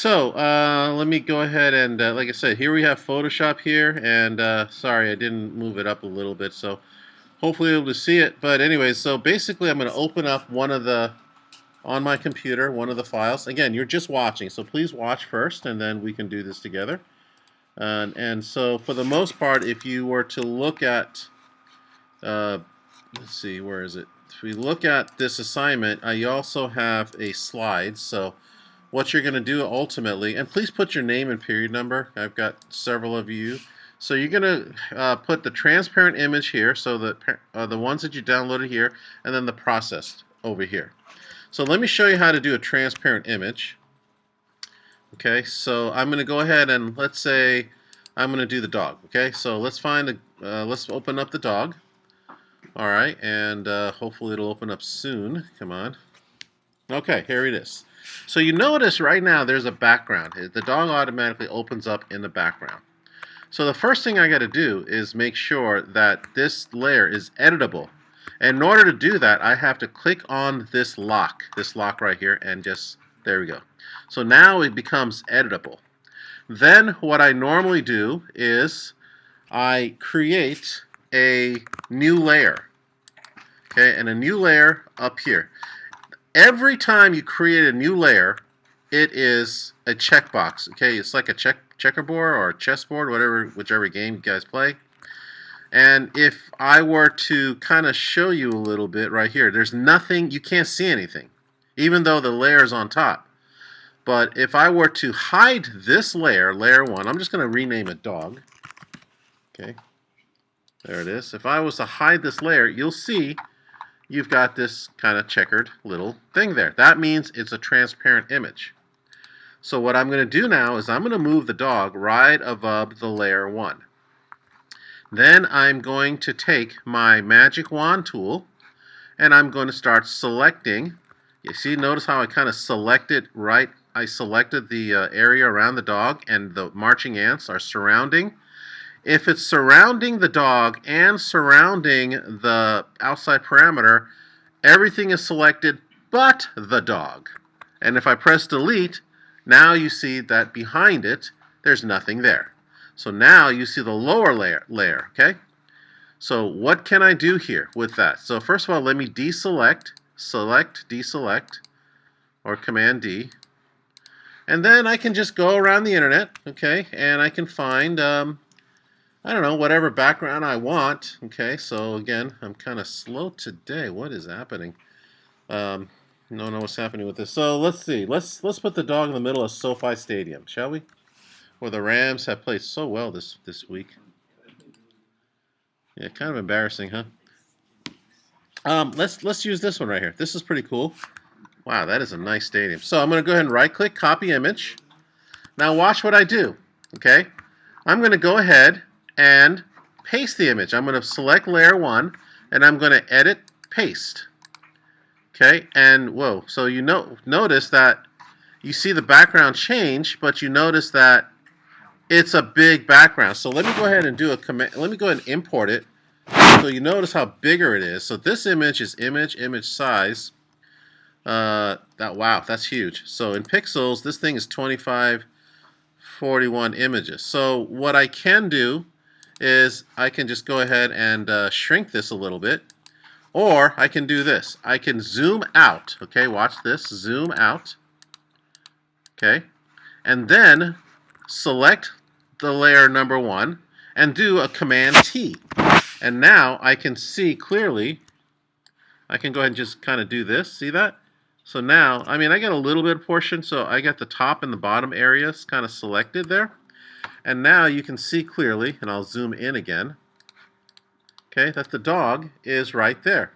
So let me go ahead and, like I said, here we have Photoshop here, and sorry I didn't move it up a little bit, so hopefully you'll be able to see it. But anyways, so basically I'm going to open up on my computer, one of the files. Again, you're just watching, so please watch first, and then we can do this together. And so for the most part, if you were to look at, let's see, where is it? If we look at this assignment, you also have a slide. So what you're going to do ultimately, and please put your name and period number. I've got several of you. So you're going to put the transparent image here, so the ones that you downloaded here, and then the processed over here. So let me show you how to do a transparent image. Okay, so I'm going to go ahead and let's say I'm going to do the dog. Okay, so let's open up the dog. All right, and hopefully it'll open up soon. Come on. Okay, here it is. So you notice right now there's a background. The dog automatically opens up in the background. So the first thing I got to do is make sure that this layer is editable. And in order to do that, I have to click on this lock right here, and just, there we go. So now it becomes editable. Then what I normally do is I create a new layer. Okay, and a new layer up here. Every time you create a new layer, it is a checkbox. Okay, it's like a checkerboard or a chessboard, whichever game you guys play. And if I were to kind of show you a little bit right here, there's nothing, you can't see anything, even though the layer is on top. But if I were to hide this layer, layer 1, I'm just going to rename it dog. Okay, there it is. If I was to hide this layer, you'll see you've got this kind of checkered little thing there. That means it's a transparent image. So what I'm going to do now is I'm going to move the dog right above the layer 1. Then I'm going to take my magic wand tool and I'm going to start selecting. You see, notice how I kind of selected right. I selected the area around the dog, and the marching ants are surrounding. If it's surrounding the dog and surrounding the outside parameter, everything is selected but the dog. And if I press delete, now you see that behind it, there's nothing there. So now you see the lower layer, okay? So what can I do here with that? So first of all, let me deselect, deselect, or Command D. And then I can just go around the internet, okay? And I can find, I don't know, whatever background I want, okay? So again, I'm kind of slow today. What is happening? Don't know what's happening with this. So let's see. Let's put the dog in the middle of SoFi Stadium, shall we? Where the Rams have played so well this week. Yeah, kind of embarrassing, huh? Let's use this one right here. This is pretty cool. Wow, that is a nice stadium. So I'm going to go ahead and right-click, copy image. Now watch what I do. Okay, I'm going to go ahead and paste the image. I'm going to select layer 1, and I'm going to edit, paste. Okay, and whoa, so you notice that you see the background change, but you notice that it's a big background. So let me go ahead and do a command. Let me go ahead and import it. So you notice how bigger it is. So this image is image size. Wow, that's huge. So in pixels, this thing is 2541 images. So what I can do is I can just go ahead and shrink this a little bit. Or I can do this. I can zoom out. Okay, watch this. Zoom out. Okay. And then select the layer number 1 and do a Command T. And now I can see clearly. I can go ahead and just kind of do this. See that? So now, I mean, I got a little bit of portion, so I got the top and the bottom areas kind of selected there. And now you can see clearly, and I'll zoom in again, okay, that the dog is right there.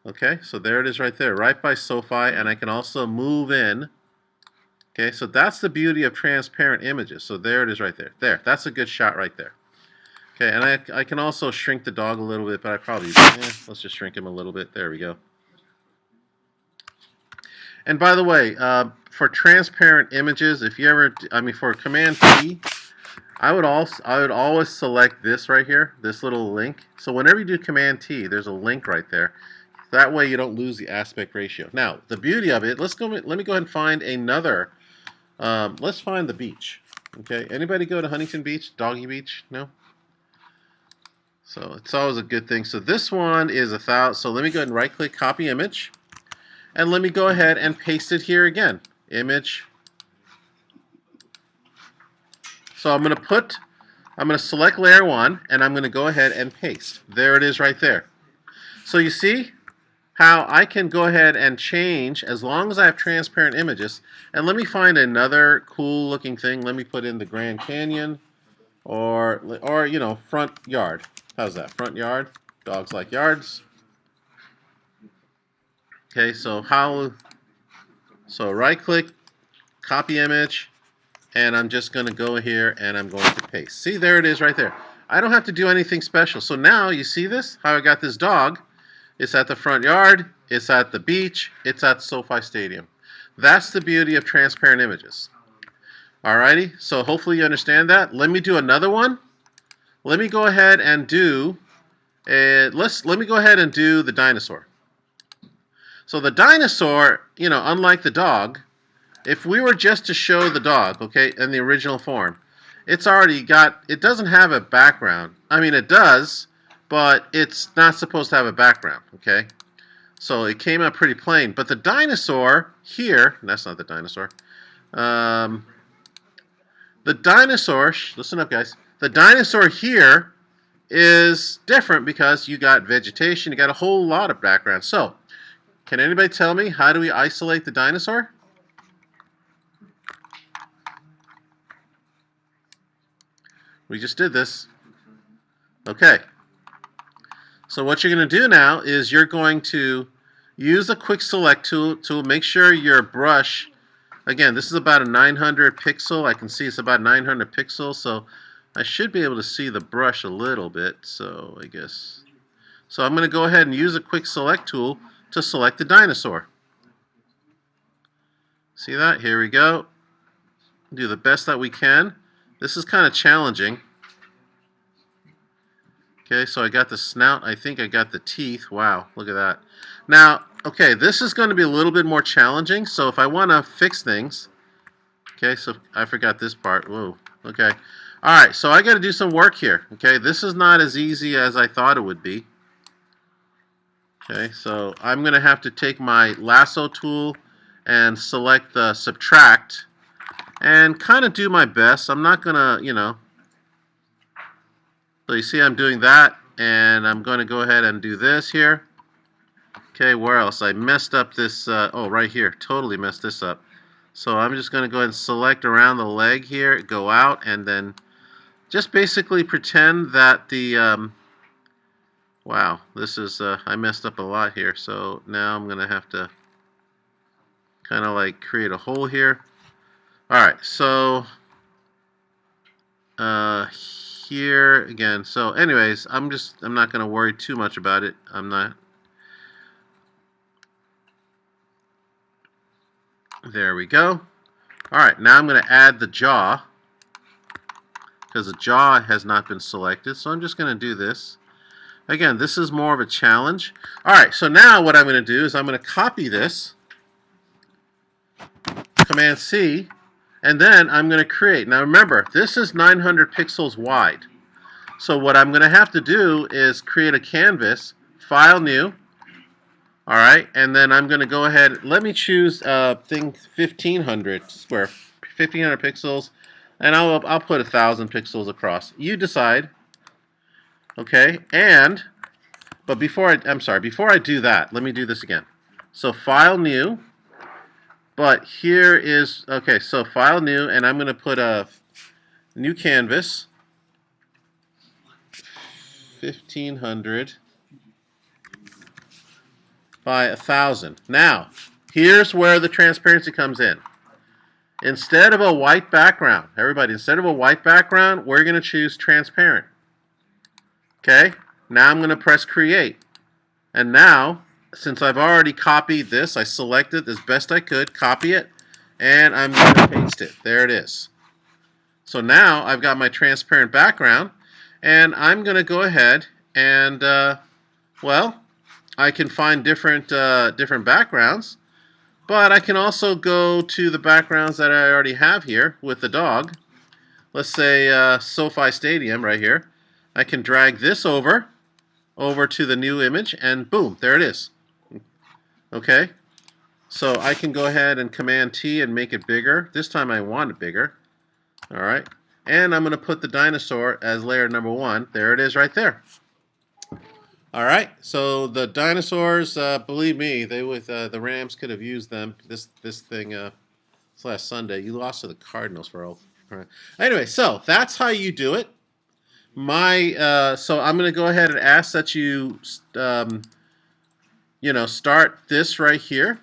Okay, so there it is right there, right by SoFi, and I can also move in. Okay, so that's the beauty of transparent images. So there it is right there. There, that's a good shot right there. Okay, and I can also shrink the dog a little bit, but I probably, let's just shrink him a little bit. There we go. And by the way, for transparent images, if you ever, for Command T, I would always select this right here, this little link. So whenever you do Command T, there's a link right there. That way you don't lose the aspect ratio. Now, the beauty of it, let me go ahead and find another Let's find the beach. Okay, anybody go to Huntington Beach, Doggy Beach? No? So it's always a good thing. So this one is 1,000. So let me go ahead and right click, copy image. And let me go ahead and paste it here again. Image. So I'm going to select layer 1 and I'm going to go ahead and paste. There it is right there. So you see how I can go ahead and change as long as I have transparent images. And let me find another cool looking thing. Let me put in the Grand Canyon or you know, front yard. How's that? Front yard. Dogs like yards. Okay, so right click, copy image, and I'm just going to go here and I'm going to paste. See, there it is right there. I don't have to do anything special. So now you see this, how I got this dog. It's at the front yard, it's at the beach, it's at SoFi Stadium. That's the beauty of transparent images. Alrighty, so hopefully you understand that. Let me do another one. Let me go ahead and do let me go ahead and do the dinosaur. So the dinosaur, you know, unlike the dog, if we were just to show the dog, okay, in the original form, it doesn't have a background. I mean, it does, but it's not supposed to have a background, okay? So it came out pretty plain. But the dinosaur here, that's not the dinosaur. The dinosaur, listen up guys, the dinosaur here is different because you got vegetation, you got a whole lot of background. So, can anybody tell me how do we isolate the dinosaur? We just did this. Okay. So what you're going to do now is you're going to use the quick select tool to make sure your brush, again, this is about a 900 pixel. I can see it's about 900 pixels, so I should be able to see the brush a little bit. So I guess. So I'm going to go ahead and use a quick select tool to select the dinosaur. See that? Here we go. Do the best that we can. This is kind of challenging. Okay, so I got the snout. I think I got the teeth. Wow, look at that. Now, okay, this is going to be a little bit more challenging. So if I want to fix things, okay, so I forgot this part. Whoa, okay. All right, so I got to do some work here. Okay, this is not as easy as I thought it would be. Okay, so I'm going to have to take my lasso tool and select the subtract and kind of do my best. I'm not going to, you know. So you see I'm doing that, and I'm going to go ahead and do this here. Okay, where else? I messed up this, oh, right here. Totally messed this up. So I'm just going to go ahead and select around the leg here, go out, and then just basically pretend that the, wow, this is, I messed up a lot here. So now I'm going to have to kind of like create a hole here. Alright, so here again. So anyways, I'm not going to worry too much about it. I'm not. There we go. Alright, now I'm going to add the jaw because the jaw has not been selected. So I'm just going to do this. Again, this is more of a challenge. Alright, so now what I'm going to do is I'm going to copy this. Command C. And then I'm going to create. Now remember, this is 900 pixels wide. So what I'm going to have to do is create a canvas, File New. Alright, and then I'm going to go ahead, let me choose 1500 pixels, and I'll put 1,000 pixels across. You decide. Okay, but before I do that, let me do this again. So File New. But here is, okay, so File New, and I'm going to put a new canvas, 1500 by 1000. Now, here's where the transparency comes in. Instead of a white background, everybody, instead of a white background, we're going to choose transparent. Okay, now I'm going to press Create. And now, since I've already copied this, I selected as best I could, copy it, and I'm going to paste it. There it is. So now I've got my transparent background, and I'm going to go ahead and, well, I can find different backgrounds. But I can also go to the backgrounds that I already have here with the dog. Let's say SoFi Stadium right here. I can drag this over to the new image, and boom, there it is. Okay, so I can go ahead and Command T and make it bigger. This time I want it bigger. All right, and I'm going to put the dinosaur as layer number 1. There it is right there. All right, so the dinosaurs, believe me, the Rams could have used them. This thing this last Sunday. You lost to the Cardinals for all. Anyway, so that's how you do it. So I'm going to go ahead and ask that you start this right here.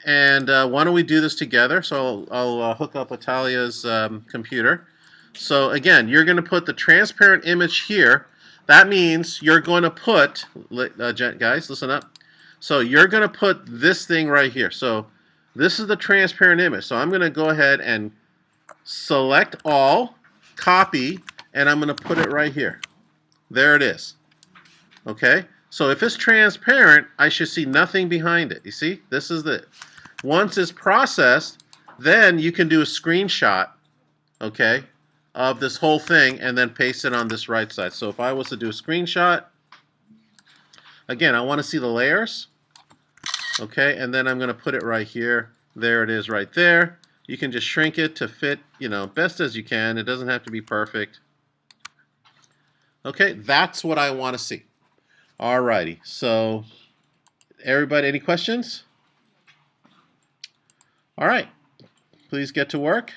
And why don't we do this together? So I'll hook up Atalia's computer. So again, you're going to put the transparent image here. That means you're going to put, guys, listen up. So you're going to put this thing right here. So this is the transparent image. So I'm going to go ahead and select all, copy, and I'm going to put it right here. There it is. Okay? So if it's transparent, I should see nothing behind it. You see? This is the... Once it's processed, then you can do a screenshot, okay, of this whole thing and then paste it on this right side. So if I was to do a screenshot, again, I want to see the layers, okay, and then I'm going to put it right here. There it is right there. You can just shrink it to fit, best as you can. It doesn't have to be perfect. Okay, that's what I want to see. Alrighty, so everybody, any questions? All right, please get to work.